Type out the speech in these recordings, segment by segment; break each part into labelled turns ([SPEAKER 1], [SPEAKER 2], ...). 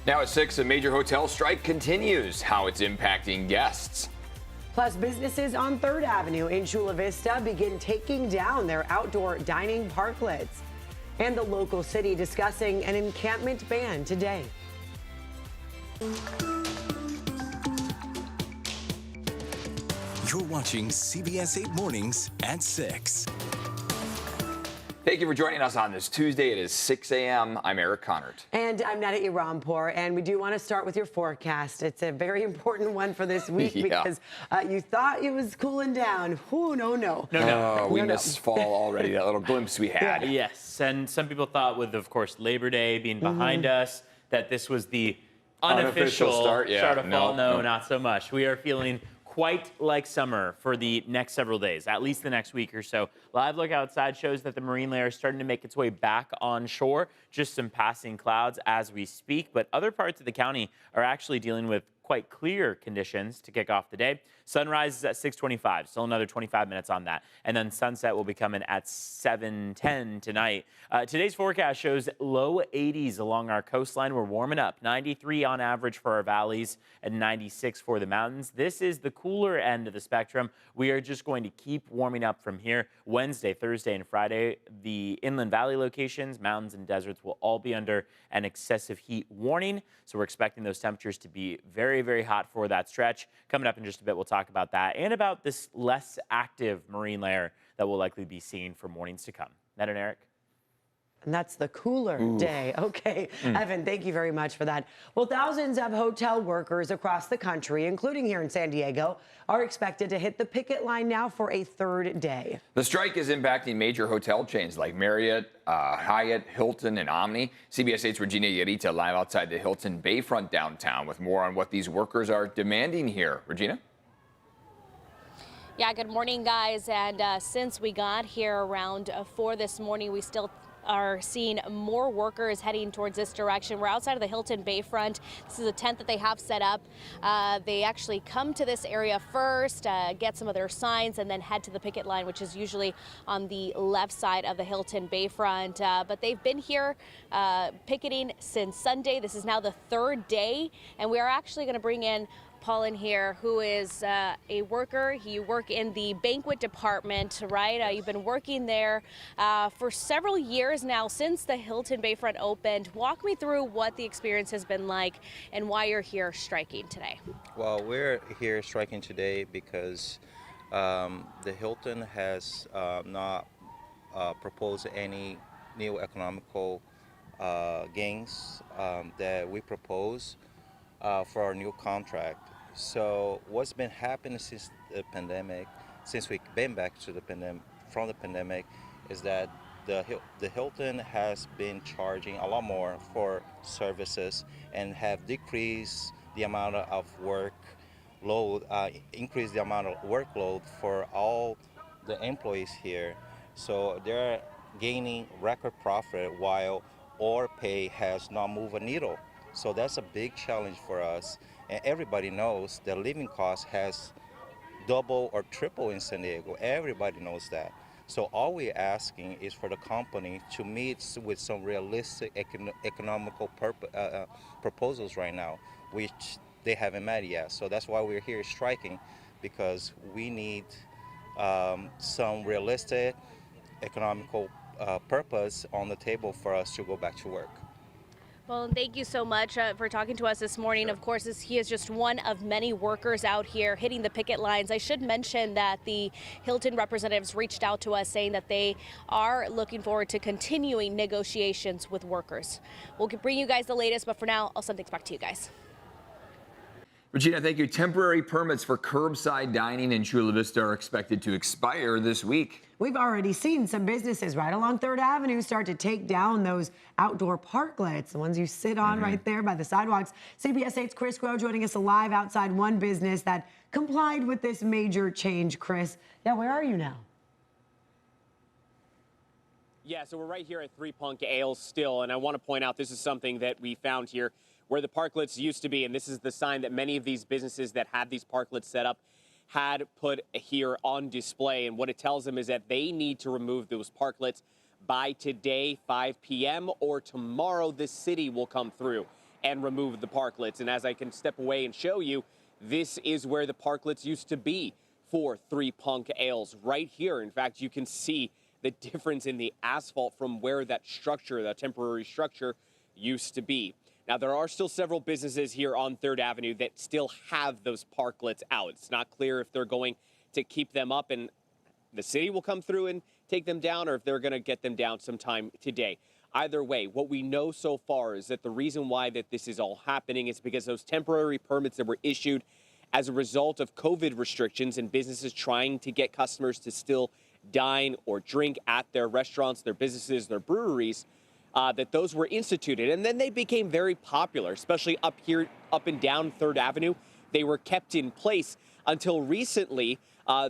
[SPEAKER 1] Now at 6, a major hotel strike continues, how it's impacting guests.
[SPEAKER 2] Plus, businesses on 3rd Avenue in Chula Vista begin taking down their outdoor dining parklets. And the local city discussing an encampment ban today.
[SPEAKER 3] You're watching CBS 8 Mornings at 6.
[SPEAKER 1] Thank you for joining us on this Tuesday. It is 6 a.m. I'm Eric Connert.
[SPEAKER 2] And I'm Nada Irampour, and we do want to start with your forecast. It's a very important one for this week because you thought it was cooling down. Ooh, no.
[SPEAKER 1] We missed fall already, that little glimpse we had.
[SPEAKER 4] Yes, and some people thought with, of course, Labor Day being behind us, that this was the unofficial start of fall. No, not so much. We are feeling quite like summer for the next several days, at least the next week or so. Live look outside shows that the marine layer is starting to make its way back on shore. Just some passing clouds as we speak, but other parts of the county are actually dealing with quite clear conditions to kick off the day. Sunrise is at 6:25, still another 25 minutes on that. And then sunset will be coming at 7:10 tonight. Today's forecast shows low 80s along our coastline. We're warming up, 93 on average for our valleys and 96 for the mountains. This is the cooler end of the spectrum. We are just going to keep warming up from here. Wednesday, Thursday, and Friday, the inland valley locations, mountains and deserts will all be under an excessive heat warning. So we're expecting those temperatures to be very, very hot for that stretch. Coming up in just a bit, we'll talk about that and about this less active marine layer that we'll likely be seeing for mornings to come. Ned and Eric.
[SPEAKER 2] And that's the cooler day. Okay, Evan, thank you very much for that. Well, thousands of hotel workers across the country, including here in San Diego, are expected to hit the picket line now for a 3rd day.
[SPEAKER 1] The strike is impacting major hotel chains like Marriott, Hyatt, Hilton, and Omni. CBS 8's Regina Yarita live outside the Hilton Bayfront downtown with more on what these workers are demanding here. Regina?
[SPEAKER 5] Yeah, good morning, guys. And since we got here around 4 this morning, we still are seeing more workers heading towards this direction. We're outside of the Hilton Bayfront. This is a tent that they have set up. They actually come to this area first, get some of their signs, and then head to the picket line, which is usually on the left side of the Hilton Bayfront. But they've been here picketing since Sunday. This is now the 3rd day, and we are actually going to bring in Paul in here, who is a worker. You work in the banquet department, right? You've been working there for several years now since the Hilton Bayfront opened. Walk me through what the experience has been like and why you're here striking today.
[SPEAKER 6] Well, we're here striking today because the Hilton has not proposed any new economical gains that we propose for our new contract. So what's been happening since the pandemic, since we've been back to the from the pandemic, is that the Hilton has been charging a lot more for services and have decreased the amount of increased the amount of workload for all the employees here. So they're gaining record profit while our pay has not moved a needle. So that's a big challenge for us. And everybody knows the living cost has double or triple in San Diego. Everybody knows that. So all we're asking is for the company to meet with some realistic economical proposals right now, which they haven't met yet. So that's why we're here striking, because we need some realistic economical purpose on the table for us to go back to work.
[SPEAKER 5] Well, thank you so much for talking to us this morning. Of course, he is just one of many workers out here hitting the picket lines. I should mention that the Hilton representatives reached out to us saying that they are looking forward to continuing negotiations with workers. We'll bring you guys the latest, but for now, I'll send things back to you guys.
[SPEAKER 1] Regina, thank you. Temporary permits for curbside dining in Chula Vista are expected to expire this week.
[SPEAKER 2] We've already seen some businesses right along 3rd Avenue start to take down those outdoor parklets, the ones you sit on right there by the sidewalks. CBS 8's Chris Groh joining us live outside one business that complied with this major change. Chris, yeah, where are you now?
[SPEAKER 7] Yeah, so we're right here at Three Punk Ale still, and I want to point out this is something that we found here where the parklets used to be, and this is the sign that many of these businesses that had these parklets set up had put here on display. And what it tells them is that they need to remove those parklets by today, 5 p.m., or tomorrow the city will come through and remove the parklets. And as I can step away and show you, this is where the parklets used to be for Three Punk Ales, right here. In fact, you can see the difference in the asphalt from where that structure, that temporary structure, used to be. Now, there are still several businesses here on 3rd Avenue that still have those parklets out. It's not clear if they're going to keep them up and the city will come through and take them down, or if they're going to get them down sometime today. Either way, what we know so far is that the reason why that this is all happening is because those temporary permits that were issued as a result of COVID restrictions and businesses trying to get customers to still dine or drink at their restaurants, their businesses, their breweries, that those were instituted. And then they became very popular, especially up here, up and down 3rd Avenue. They were kept in place until recently.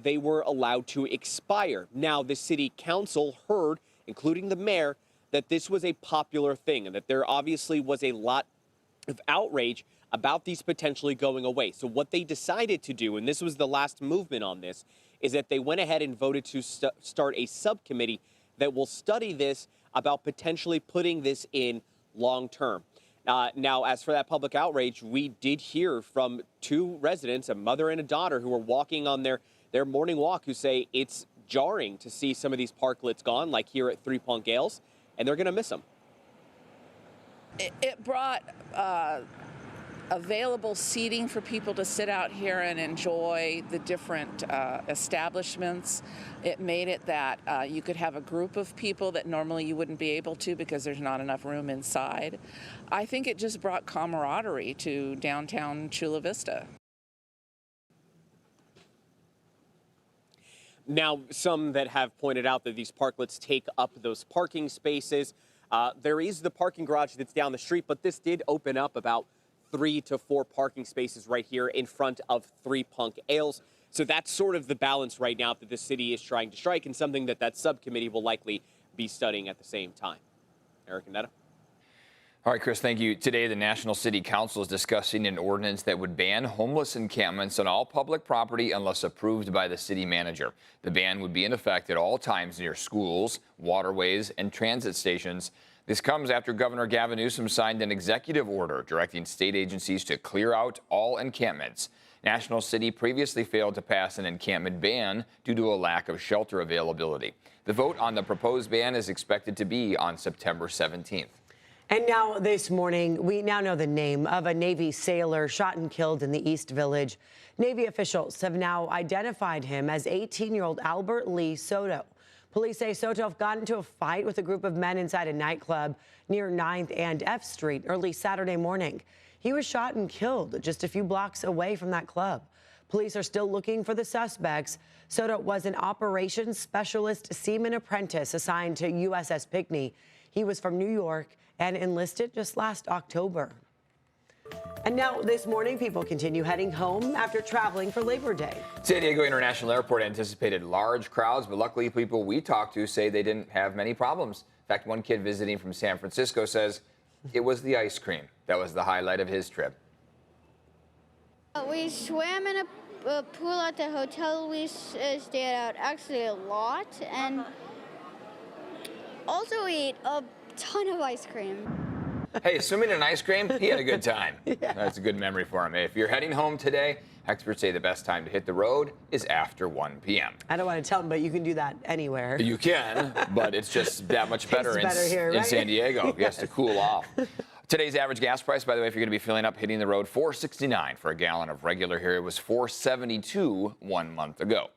[SPEAKER 7] They were allowed to expire. Now, the city council heard, including the mayor, that this was a popular thing and that there obviously was a lot of outrage about these potentially going away. So what they decided to do, and this was the last movement on this, is that they went ahead and voted to start a subcommittee that will study this about potentially putting this in long term. Now, as for that public outrage, we did hear from 2 residents, a mother and a daughter, who were walking on their morning walk, who say it's jarring to see some of these parklets gone, like here at Three Punk Ales, and they're going to miss them.
[SPEAKER 8] It brought available seating for people to sit out here and enjoy the different establishments. It made it that you could have a group of people that normally you wouldn't be able to because there's not enough room inside. I think it just brought camaraderie to downtown Chula Vista.
[SPEAKER 7] Now, some that have pointed out that these parklets take up those parking spaces. There is the parking garage that's down the street, but this did open up about 3 to 4 parking spaces right here in front of Three Punk Ales. So that's sort of the balance right now that the city is trying to strike, and something that subcommittee will likely be studying at the same time. Eric and Netta.
[SPEAKER 1] All right, Chris, thank you. Today, the National City Council is discussing an ordinance that would ban homeless encampments on all public property unless approved by the city manager. The ban would be in effect at all times near schools, waterways, and transit stations. This comes after Governor Gavin Newsom signed an executive order directing state agencies to clear out all encampments. National City previously failed to pass an encampment ban due to a lack of shelter availability. The vote on the proposed ban is expected to be on September 17th.
[SPEAKER 2] And now this morning, we now know the name of a Navy sailor shot and killed in the East Village. Navy officials have now identified him as 18-year-old Albert Lee Soto. Police say Soto got into a fight with a group of men inside a nightclub near 9th and F Street early Saturday morning. He was shot and killed just a few blocks away from that club. Police are still looking for the suspects. Soto was an operations specialist seaman apprentice assigned to USS Pinckney. He was from New York and enlisted just last October. And now this morning, people continue heading home after traveling for Labor Day.
[SPEAKER 1] San Diego International Airport anticipated large crowds, but luckily people we talked to say they didn't have many problems. In fact, one kid visiting from San Francisco says it was the ice cream that was the highlight of his trip.
[SPEAKER 9] We swam in a pool at the hotel we stayed at actually a lot, and also we ate a ton of ice cream.
[SPEAKER 1] Hey, swimming in ice cream, he had a good time. Yeah. That's a good memory for him. If you're heading home today, experts say the best time to hit the road is after 1 p.m.
[SPEAKER 2] I don't want to tell him, but you can do that anywhere.
[SPEAKER 1] You can, but it's just that much better,
[SPEAKER 2] here,
[SPEAKER 1] in
[SPEAKER 2] right?
[SPEAKER 1] San Diego. Yes, to cool off. Today's average gas price, by the way, if you're going to be filling up, hitting the road, $4.69 for a gallon of regular here. It was $4.72 1 month ago.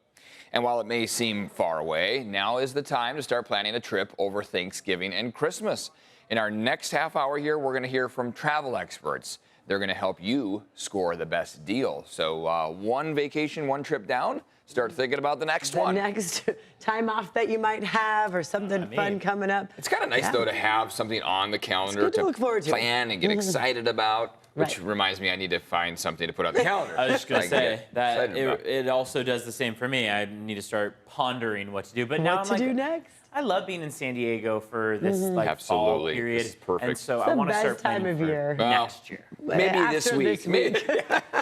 [SPEAKER 1] And while it may seem far away, now is the time to start planning a trip over Thanksgiving and Christmas. In our next half hour here, we're going to hear from travel experts. They're going to help you score the best deal. So one vacation, one trip down. Start thinking about the next one.
[SPEAKER 2] The next time off that you might have or something fun coming up.
[SPEAKER 1] It's kind of nice, though, to have something on the calendar to
[SPEAKER 2] look forward to.
[SPEAKER 1] Plan and get excited about. Which reminds me, I need to find something to put on the calendar.
[SPEAKER 4] I was just going to say that it also does the same for me. I need to start pondering what to do. But now
[SPEAKER 2] what to do next?
[SPEAKER 4] I love being in San Diego for this fall
[SPEAKER 1] Absolutely.
[SPEAKER 4] period.
[SPEAKER 1] This is perfect.
[SPEAKER 4] And so
[SPEAKER 2] It's
[SPEAKER 4] I want to
[SPEAKER 2] the
[SPEAKER 4] start
[SPEAKER 2] best time
[SPEAKER 4] planning
[SPEAKER 2] of
[SPEAKER 4] for
[SPEAKER 2] year.
[SPEAKER 4] next year.
[SPEAKER 1] Maybe this week. Maybe.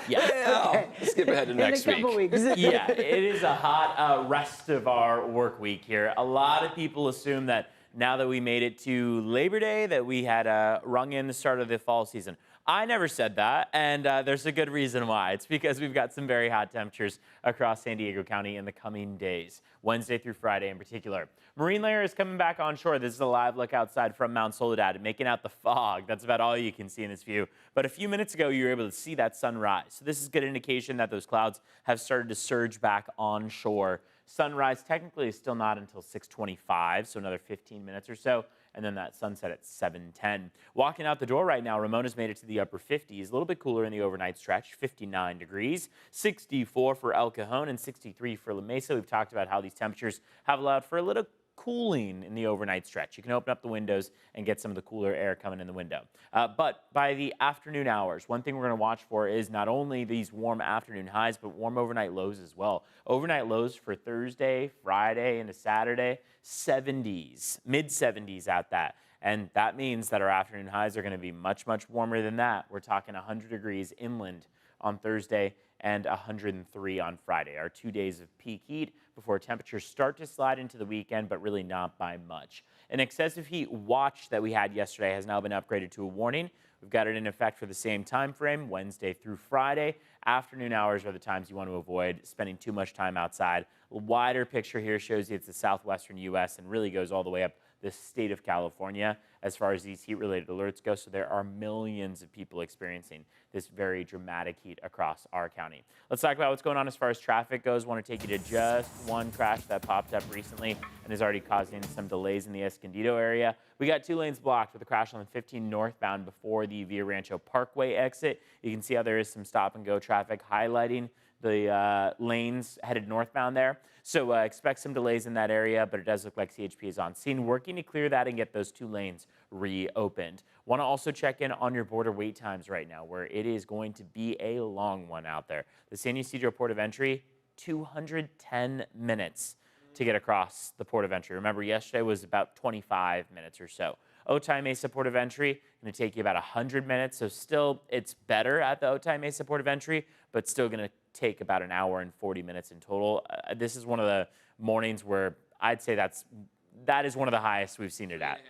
[SPEAKER 4] Yeah.
[SPEAKER 1] Let's skip ahead to next
[SPEAKER 2] in a couple
[SPEAKER 1] week.
[SPEAKER 2] weeks.
[SPEAKER 4] Yeah, it is a hot rest of our work week here. A lot of people assume that now that we made it to Labor Day that we had rung in the start of the fall season. I never said that, and there's a good reason why. It's because we've got some very hot temperatures across San Diego County in the coming days, Wednesday through Friday in particular. Marine layer is coming back on shore. This is a live look outside from Mount Soledad, making out the fog. That's about all you can see in this view. But a few minutes ago, you were able to see that sunrise. So this is good indication that those clouds have started to surge back on shore. Sunrise technically is still not until 6:25, so another 15 minutes or so, and then that sunset at 7:10. Walking out the door right now, Ramona's made it to the upper 50s, a little bit cooler in the overnight stretch, 59 degrees, 64 for El Cajon, and 63 for La Mesa. We've talked about how these temperatures have allowed for a little cooling in the overnight stretch. You can open up the windows and get some of the cooler air coming in the window. But by the afternoon hours, one thing we're going to watch for is not only these warm afternoon highs, but warm overnight lows as well. Overnight lows for Thursday, Friday, into Saturday, 70s, mid-70s at that. And that means that our afternoon highs are going to be much, much warmer than that. We're talking 100 degrees inland on Thursday and 103 on Friday. Our 2 days of peak heat before temperatures start to slide into the weekend, but really not by much. An excessive heat watch that we had yesterday has now been upgraded to a warning. We've got it in effect for the same time frame, Wednesday through Friday. Afternoon hours are the times you want to avoid spending too much time outside. A wider picture here shows you it's the southwestern U.S. and really goes all the way up the state of California as far as these heat-related alerts go. So there are millions of people experiencing this very dramatic heat across our county. Let's talk about what's going on as far as traffic goes. I want to take you to just one crash that popped up recently and is already causing some delays in the Escondido area. We got 2 lanes blocked with a crash on the 15 northbound before the Via Rancho Parkway exit. You can see how there is some stop-and-go traffic highlighting the lanes headed northbound there. So expect some delays in that area, but it does look like CHP is on scene, working to clear that and get those 2 lanes reopened. Want to also check in on your border wait times right now, where it is going to be a long one out there. The San Ysidro Port of Entry, 210 minutes to get across the Port of Entry. Remember, yesterday was about 25 minutes or so. Otay Mesa Port of Entry, going to take you about 100 minutes. So still, it's better at the Otay Mesa Port of Entry, but still going to take about an hour and 40 minutes in total. This is one of the mornings where I'd say that is one of the highest we've seen it at.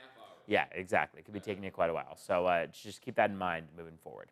[SPEAKER 4] Yeah, exactly. It could be taking you quite a while. So just keep that in mind moving forward.